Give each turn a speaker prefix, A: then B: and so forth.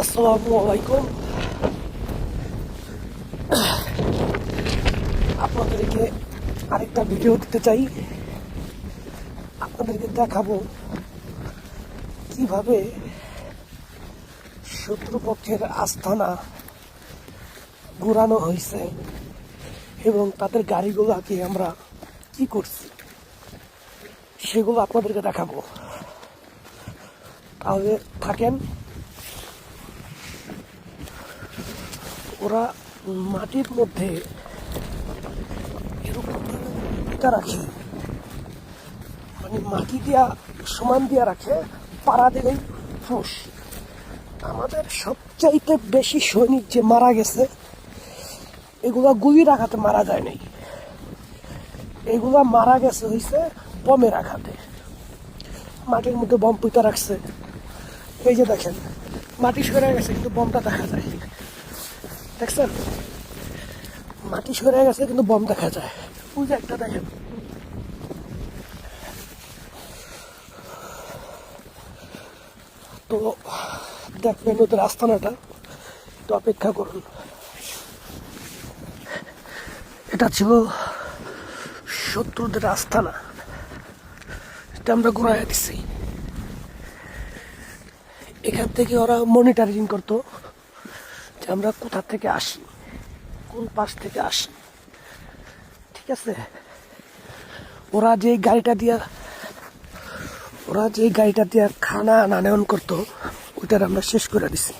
A: আসসালামু আলাইকুম। আপনাদেরকে আরেকটা ভিডিও দিতে চাই। আপনাদেরকে দেখাবো কিভাবে শত্রুপক্ষের আস্তানা ঘুরানো হয়েছে এবং তাদের গাড়িগুলোকে আমরা কি করছি সেগুলো আপনাদেরকে দেখাবো। তাহলে থাকেন। ওরা মাটির মধ্যে এরকম রাখে, মানে মাটি দিয়া সমান দিয়া রাখে, পাড়া দিলেই ফুস। আমাদের সবচাইতে বেশি সৈনিক যে মারা গেছে এগুলা গুলির আঘাতে মারা যায় নাই, এগুলা মারা গেছে হয়েছে বমের আঘাতে। মাটির মধ্যে বম পুঁতে রাখছে, এই যে দেখেন মাটি সরে গেছে কিন্তু বমটা দেখা যায়, দেখছেন? মাটি সরে গেছে কিন্তু বম দেখা যায়। ওই যে একটা দেখেন, তো দেখবেন ওদের আস্তানাটা, তো অপেক্ষা করুন। এটা ছিল শত্রুদের আস্তানা, এটা আমরা ঘুরাইয়া দিচ্ছি। এখান থেকে ওরা মনিটরিং করতো যে আমরা কোথা থেকে আসি, কোন পাশ থেকে আসি, ঠিক আছে? ওরা যে গাড়িটা দিয়া খানা আনায়ন করতো ওইটার আমরা শেষ করে দিছি।